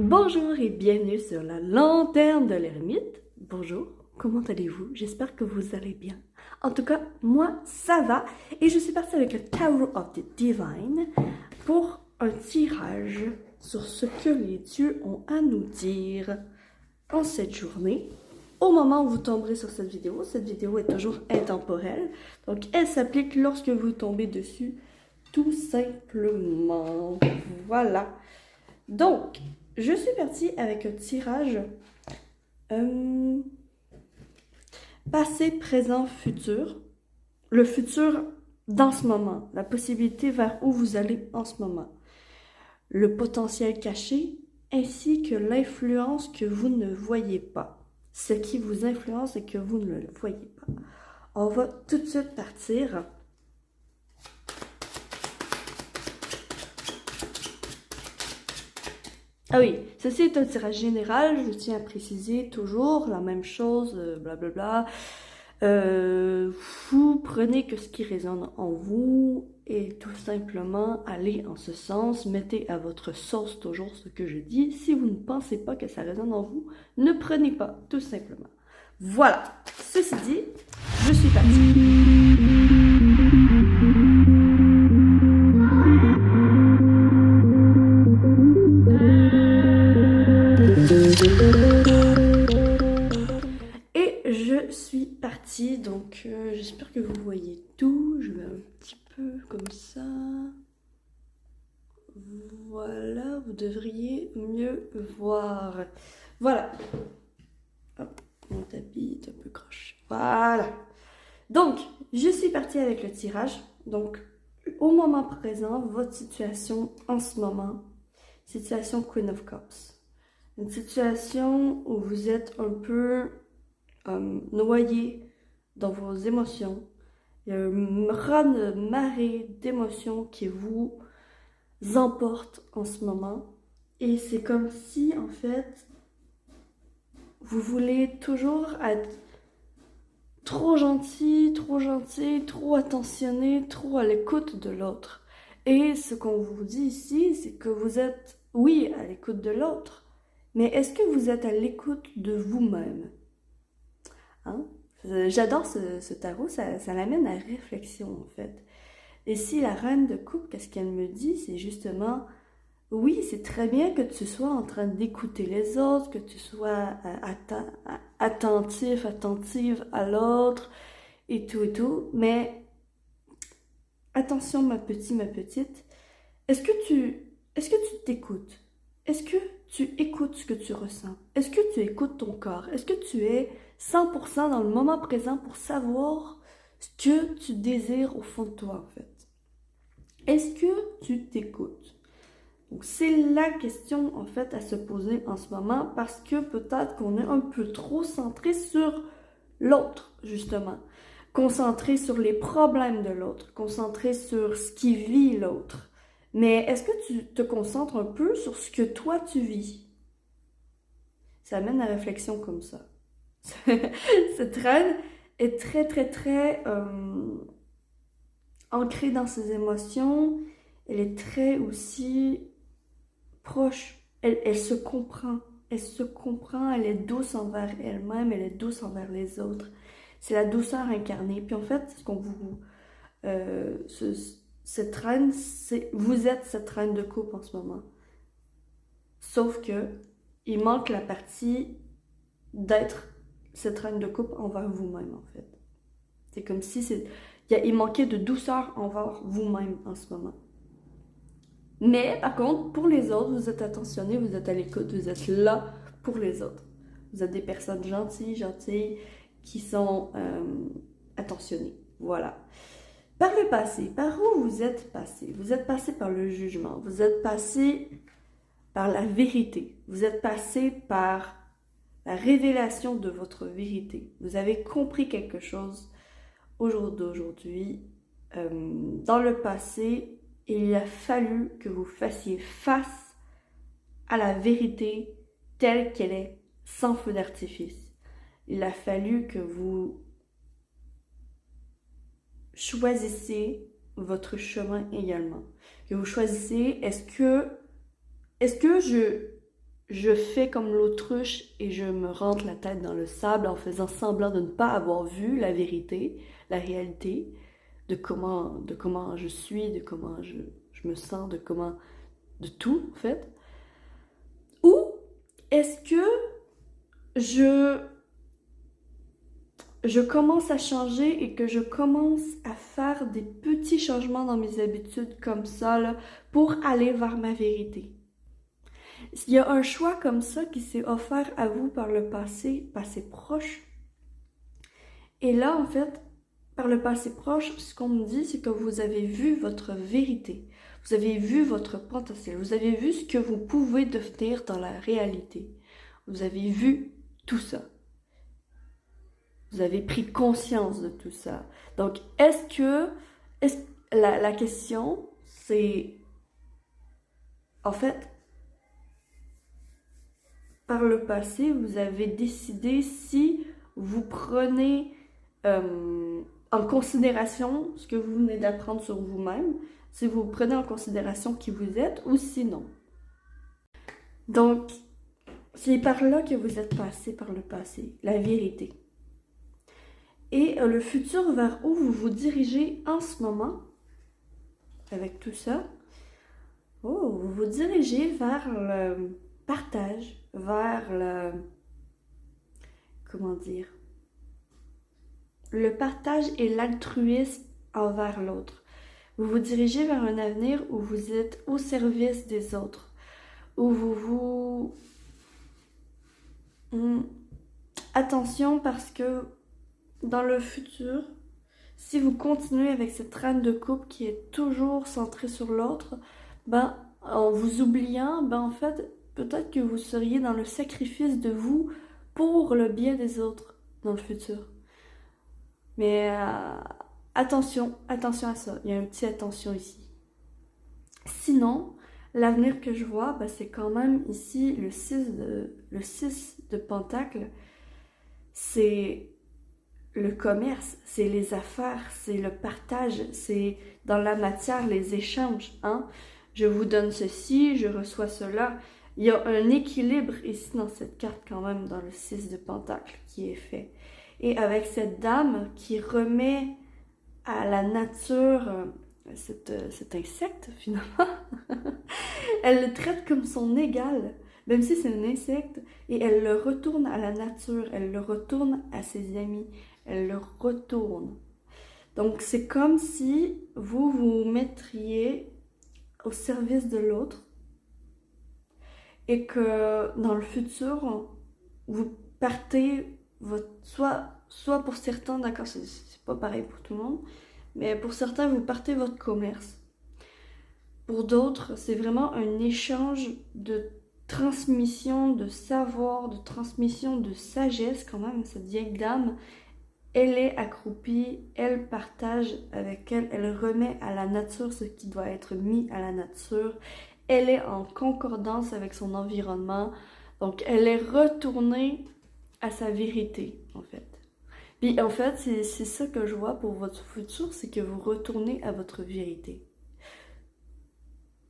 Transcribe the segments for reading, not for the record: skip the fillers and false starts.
Bonjour et bienvenue sur la lanterne de l'ermite. Bonjour, comment allez-vous? J'espère que vous allez bien. En tout cas, moi, ça va. Et je suis partie avec le Tower of the Divine pour un tirage sur ce que les dieux ont à nous dire en cette journée. Au moment où vous tomberez sur cette vidéo est toujours intemporelle. Donc, elle s'applique lorsque vous tombez dessus, tout simplement. Voilà. Donc, je suis partie avec un tirage passé, présent, futur. Le futur dans ce moment, la possibilité vers où vous allez en ce moment. Le potentiel caché ainsi que l'influence que vous ne voyez pas. Ce qui vous influence et que vous ne le voyez pas. On va tout de suite partir. Ah oui, ceci est un tirage général, je tiens à préciser toujours la même chose, blablabla. Vous prenez que ce qui résonne en vous et tout simplement allez en ce sens, mettez à votre sauce toujours ce que je dis. Si vous ne pensez pas que ça résonne en vous, ne prenez pas, tout simplement. Voilà, ceci dit, je suis partie. Je suis partie, donc j'espère que vous voyez tout. Je vais un petit peu comme ça. Voilà, vous devriez mieux voir. Voilà. Hop, mon tapis est un peu croche. Voilà. Donc, je suis partie avec le tirage. Donc, au moment présent, votre situation en ce moment, situation Queen of Cups. Une situation où vous êtes un peu noyé dans vos émotions. Il y a une grande marée d'émotions qui vous emporte en ce moment. Et c'est comme si, en fait, vous voulez toujours être trop gentil, trop attentionné, trop à l'écoute de l'autre. Et ce qu'on vous dit ici, c'est que vous êtes, oui, à l'écoute de l'autre, mais est-ce que vous êtes à l'écoute de vous-même? Hein? J'adore ce tarot, ça l'amène à réflexion en fait. Et si la reine de coupe, qu'est-ce qu'elle me dit? C'est justement, oui, c'est très bien que tu sois en train d'écouter les autres, que tu sois attentive à l'autre et tout, mais attention ma petite, est-ce que tu t'écoutes? Est-ce que tu écoutes ce que tu ressens? Est-ce que tu écoutes ton corps? Est-ce que tu es 100% dans le moment présent pour savoir ce que tu désires au fond de toi, en fait? Est-ce que tu t'écoutes? Donc, c'est la question, en fait, à se poser en ce moment parce que peut-être qu'on est un peu trop centré sur l'autre, justement. Concentré sur les problèmes de l'autre, concentré sur ce qui vit l'autre. Mais est-ce que tu te concentres un peu sur ce que toi tu vis? Ça amène à la réflexion comme ça. Cette reine est très ancrée dans ses émotions. Elle est très aussi proche. Elle se comprend. Elle se comprend. Elle est douce envers elle-même. Elle est douce envers les autres. C'est la douceur incarnée. Puis en fait, ce qu'on vous... cette reine, vous êtes cette reine de coupe en ce moment. Sauf que il manque la partie d'être cette reine de coupe envers vous-même, en fait. C'est comme si il manquait de douceur envers vous-même en ce moment. Mais, par contre, pour les autres, vous êtes attentionné, vous êtes à l'écoute, vous êtes là pour les autres. Vous êtes des personnes gentilles, qui sont attentionnées. Voilà. Par le passé, par où vous êtes passé? Vous êtes passé par le jugement, vous êtes passé par la vérité, vous êtes passé par la révélation de votre vérité. Vous avez compris quelque chose au jour d'aujourd'hui. Dans le passé, il a fallu que vous fassiez face à la vérité telle qu'elle est, sans feu d'artifice. Il a fallu que vous choisissiez votre chemin également. Que vous choisissez, est-ce que je fais comme l'autruche et je me rentre la tête dans le sable en faisant semblant de ne pas avoir vu la vérité, la réalité de comment je suis, de comment je me sens, de tout en fait. Ou est-ce que je, je commence à changer et que je commence à faire des petits changements dans mes habitudes comme ça là, pour aller vers ma vérité? Il y a un choix comme ça qui s'est offert à vous par le passé proche. Et là, en fait, par le passé proche, ce qu'on me dit, c'est que vous avez vu votre vérité. Vous avez vu votre potentiel. Vous avez vu ce que vous pouvez devenir dans la réalité. Vous avez vu tout ça. Vous avez pris conscience de tout ça. Donc, la question, c'est, en fait, par le passé, vous avez décidé si vous prenez en considération ce que vous venez d'apprendre sur vous-même, si vous prenez en considération qui vous êtes ou sinon. Donc, c'est par là que vous êtes passé par le passé, la vérité. Et le futur vers où vous vous dirigez en ce moment, avec tout ça, vous vous dirigez vers le partage, vers le... comment dire? Le partage et l'altruisme envers l'autre. Vous vous dirigez vers un avenir où vous êtes au service des autres, où attention parce que dans le futur, si vous continuez avec cette trame de couple qui est toujours centrée sur l'autre, ben, en vous oubliant, ben en fait, peut-être que vous seriez dans le sacrifice de vous pour le bien des autres dans le futur. Mais attention à ça. Il y a un petit attention ici. Sinon, l'avenir que je vois, ben, c'est quand même ici le 6 de Pentacle. C'est le commerce, c'est les affaires, c'est le partage, c'est dans la matière, les échanges. Hein? Je vous donne ceci, je reçois cela. Il y a un équilibre ici dans cette carte quand même, dans le 6 de Pentacle qui est fait. Et avec cette dame qui remet à la nature cet insecte finalement, elle le traite comme son égal, même si c'est un insecte, et elle le retourne à la nature, elle le retourne à ses amis, elle le retourne. Donc c'est comme si vous vous mettriez au service de l'autre et que dans le futur, vous partez soit pour certains, d'accord, c'est pas pareil pour tout le monde, mais pour certains, vous partez votre commerce. Pour d'autres, c'est vraiment un échange de transmission de savoir, de transmission de sagesse quand même. Cette vieille dame, elle est accroupie, elle partage avec elle, elle remet à la nature ce qui doit être mis à la nature. Elle est en concordance avec son environnement, donc elle est retournée à sa vérité en fait. Puis en fait, c'est ça que je vois pour votre futur, c'est que vous retournez à votre vérité.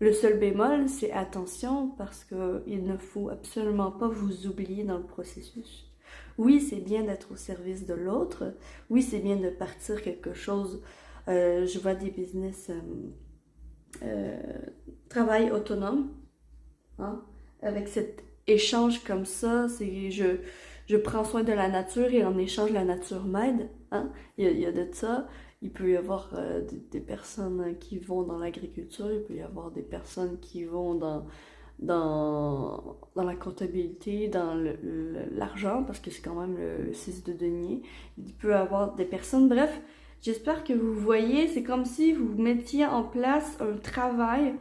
Le seul bémol, c'est attention parce qu'il ne faut absolument pas vous oublier dans le processus. Oui, c'est bien d'être au service de l'autre. Oui, c'est bien de partir quelque chose. Je vois des business travail autonome, hein, avec cet échange comme ça. C'est je prends soin de la nature et en échange, la nature m'aide. Hein. Il y a de ça. Il peut y avoir des personnes qui vont dans l'agriculture, il peut y avoir des personnes qui vont dans la comptabilité, dans l'argent, parce que c'est quand même le 6 de denier. Il peut y avoir des personnes, bref, j'espère que vous voyez, c'est comme si vous mettiez en place un travail,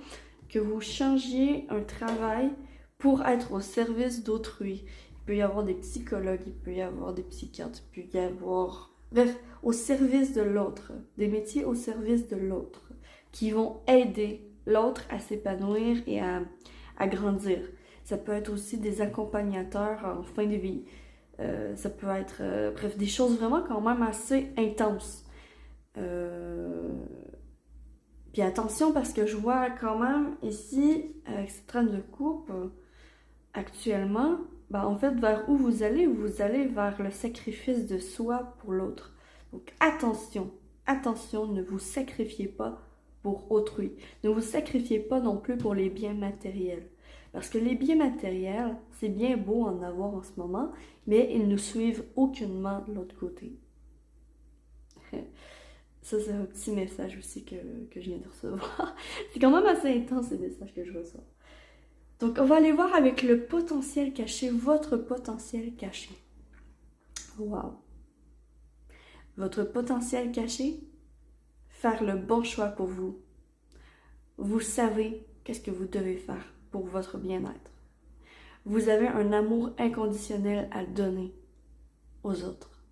que vous changiez un travail pour être au service d'autrui. Il peut y avoir des psychologues, il peut y avoir des psychiatres, il peut y avoir... Bref, au service de l'autre, des métiers au service de l'autre, qui vont aider l'autre à s'épanouir et à grandir. Ça peut être aussi des accompagnateurs en fin de vie. Ça peut être, bref, des choses vraiment quand même assez intenses. Puis attention parce que je vois quand même ici, avec cette trame de coupe, actuellement, ben, en fait, vers où vous allez vers le sacrifice de soi pour l'autre. Donc attention, attention, ne vous sacrifiez pas pour autrui. Ne vous sacrifiez pas non plus pour les biens matériels. Parce que les biens matériels, c'est bien beau en avoir en ce moment, mais ils ne suivent aucunement de l'autre côté. Ça, c'est un petit message aussi que je viens de recevoir. C'est quand même assez intense, ces messages que je reçois. Donc, on va aller voir avec le potentiel caché, votre potentiel caché. Wow! Votre potentiel caché, faire le bon choix pour vous. Vous savez qu'est-ce que vous devez faire pour votre bien-être. Vous avez un amour inconditionnel à donner aux autres.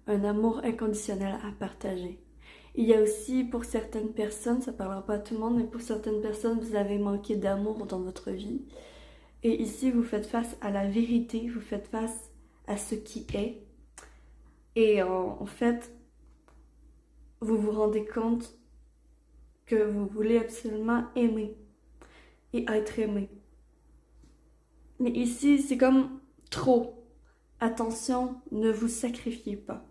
Un amour inconditionnel à partager. Il y a aussi, pour certaines personnes, ça ne parlera pas à tout le monde, mais pour certaines personnes, vous avez manqué d'amour dans votre vie. Et ici, vous faites face à la vérité, vous faites face à ce qui est. Et en fait, vous vous rendez compte que vous voulez absolument aimer et être aimé. Mais ici, c'est comme trop. Attention, ne vous sacrifiez pas.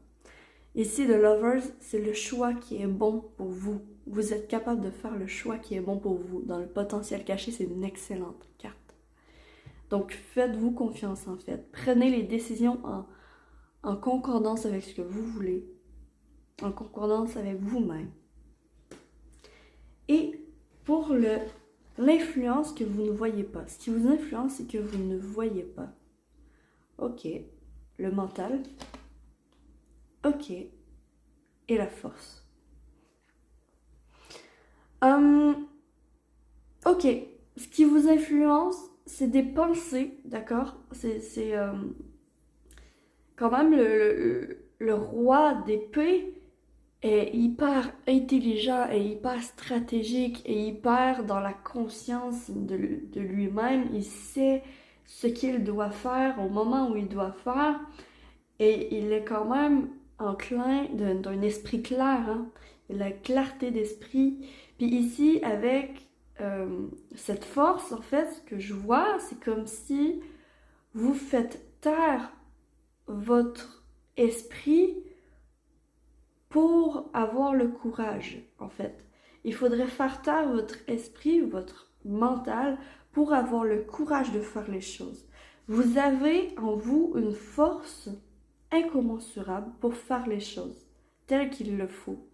Ici, le Lovers, c'est le choix qui est bon pour vous. Vous êtes capable de faire le choix qui est bon pour vous. Dans le potentiel caché, c'est une excellente carte. Donc, faites-vous confiance en fait. Prenez les décisions en concordance avec ce que vous voulez, en concordance avec vous-même. Et pour l'influence que vous ne voyez pas, ce qui vous influence, c'est que vous ne voyez pas. Ok, le mental. Ok, et la force. Ok, ce qui vous influence, c'est des pensées, d'accord? C'est quand même le roi d'épée est hyper intelligent et hyper stratégique et hyper dans la conscience de lui-même. Il sait ce qu'il doit faire au moment où il doit faire et il est quand même enclin d'un esprit clair, hein? Il a la clarté d'esprit. Puis ici, avec cette force, en fait, ce que je vois, c'est comme si vous faites taire votre esprit pour avoir le courage, en fait. Il faudrait faire taire votre esprit, votre mental, pour avoir le courage de faire les choses. Vous avez en vous une force incommensurable pour faire les choses telles qu'il le faut.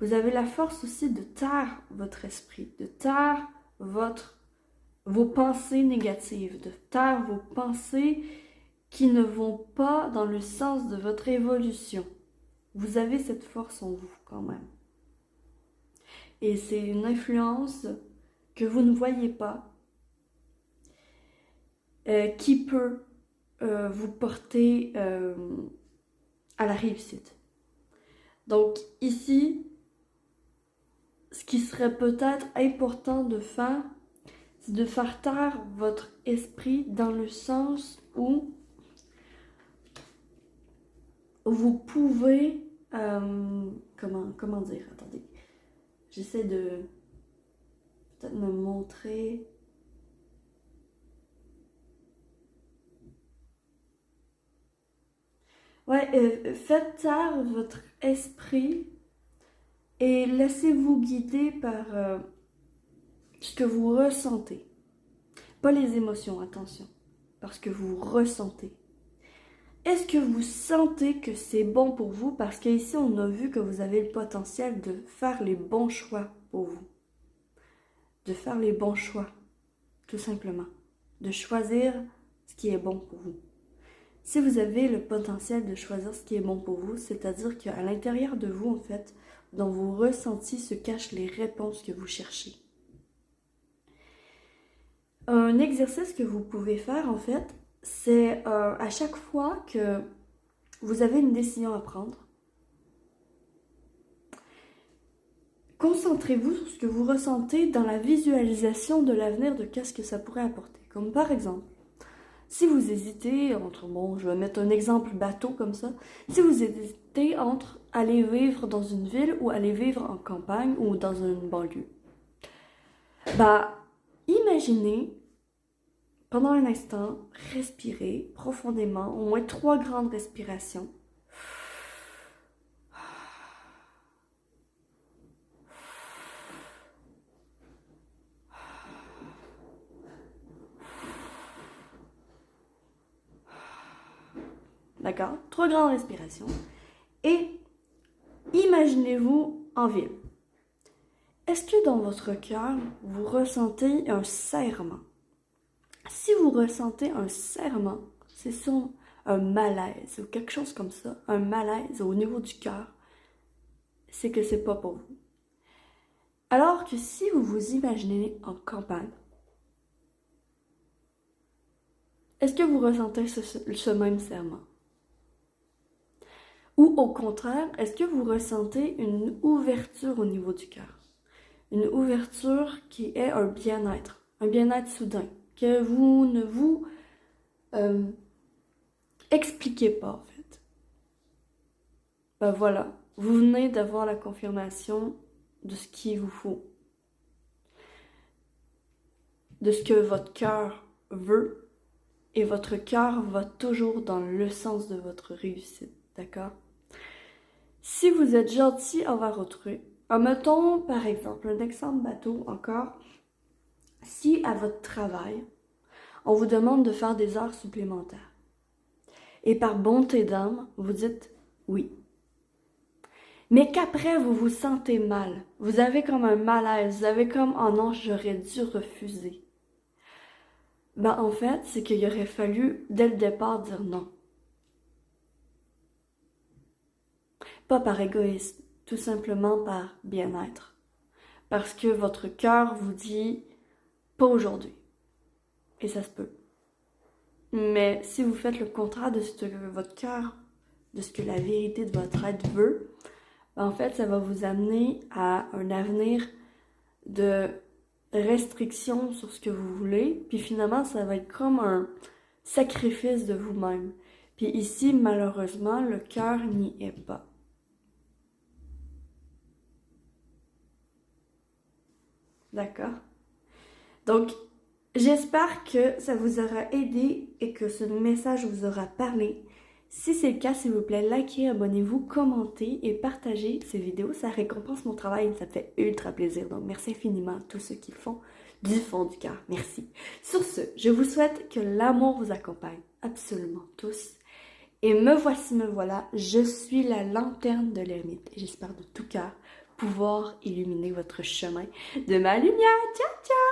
Vous avez la force aussi de taire votre esprit, de taire vos pensées négatives, de taire vos pensées qui ne vont pas dans le sens de votre évolution. Vous avez cette force en vous quand même. Et c'est une influence que vous ne voyez pas, qui peut vous porter à la réussite. Donc ici, ce qui serait peut-être important de faire, c'est de faire taire votre esprit dans le sens où vous pouvez, comment dire, attendez, j'essaie de peut-être me montrer. Ouais, faites taire votre esprit et laissez-vous guider par ce que vous ressentez. Pas les émotions, attention, parce que vous ressentez. Est-ce que vous sentez que c'est bon pour vous? Parce qu'ici, on a vu que vous avez le potentiel de faire les bons choix pour vous. De faire les bons choix, tout simplement. De choisir ce qui est bon pour vous. Si vous avez le potentiel de choisir ce qui est bon pour vous, c'est-à-dire qu'à l'intérieur de vous, en fait, dans vos ressentis se cachent les réponses que vous cherchez. Un exercice que vous pouvez faire, en fait, c'est à chaque fois que vous avez une décision à prendre, concentrez-vous sur ce que vous ressentez dans la visualisation de l'avenir de qu'est-ce que ça pourrait apporter. Comme par exemple, si vous hésitez entre, bon, je vais mettre un exemple bateau comme ça, si vous hésitez entre aller vivre dans une ville ou aller vivre en campagne ou dans une banlieue, bah, imaginez pendant un instant, respirez profondément, au moins 3 grandes respirations. D'accord? 3 grandes respirations. Et imaginez-vous en ville. Est-ce que dans votre cœur, vous ressentez un serrement? Si vous ressentez un serrement, c'est sur un malaise ou quelque chose comme ça, un malaise au niveau du cœur, c'est que c'est pas pour vous. Alors que si vous vous imaginez en campagne, est-ce que vous ressentez ce même serrement? Ou au contraire, est-ce que vous ressentez une ouverture au niveau du cœur? Une ouverture qui est un bien-être soudain, que vous ne vous expliquez pas en fait. Ben voilà, vous venez d'avoir la confirmation de ce qu'il vous faut, de ce que votre cœur veut, et votre cœur va toujours dans le sens de votre réussite, d'accord? Si vous êtes gentil envers autrui, mettons par exemple, un exemple bateau encore, si à votre travail, on vous demande de faire des heures supplémentaires, et par bonté d'âme, vous dites oui, mais qu'après vous vous sentez mal, vous avez comme un malaise, vous avez comme « oh non, j'aurais dû refuser », ben en fait, c'est qu'il aurait fallu dès le départ dire non. Pas par égoïsme, tout simplement par bien-être. Parce que votre cœur vous dit « pas aujourd'hui ». Et ça se peut. Mais si vous faites le contraire de ce que votre cœur, de ce que la vérité de votre être veut, en fait, ça va vous amener à un avenir de restriction sur ce que vous voulez, puis finalement, ça va être comme un sacrifice de vous-même. Puis ici, malheureusement, le cœur n'y est pas. D'accord? Donc, j'espère que ça vous aura aidé et que ce message vous aura parlé. Si c'est le cas, s'il vous plaît, likez, abonnez-vous, commentez et partagez ces vidéos. Ça récompense mon travail et ça me fait ultra plaisir. Donc, merci infiniment à tous ceux qui le font du fond du cœur. Merci. Sur ce, je vous souhaite que l'amour vous accompagne absolument tous. Et me voici, me voilà, je suis la lanterne de l'ermite. Et j'espère de tout cœur pouvoir illuminer votre chemin de ma lumière. Ciao, ciao!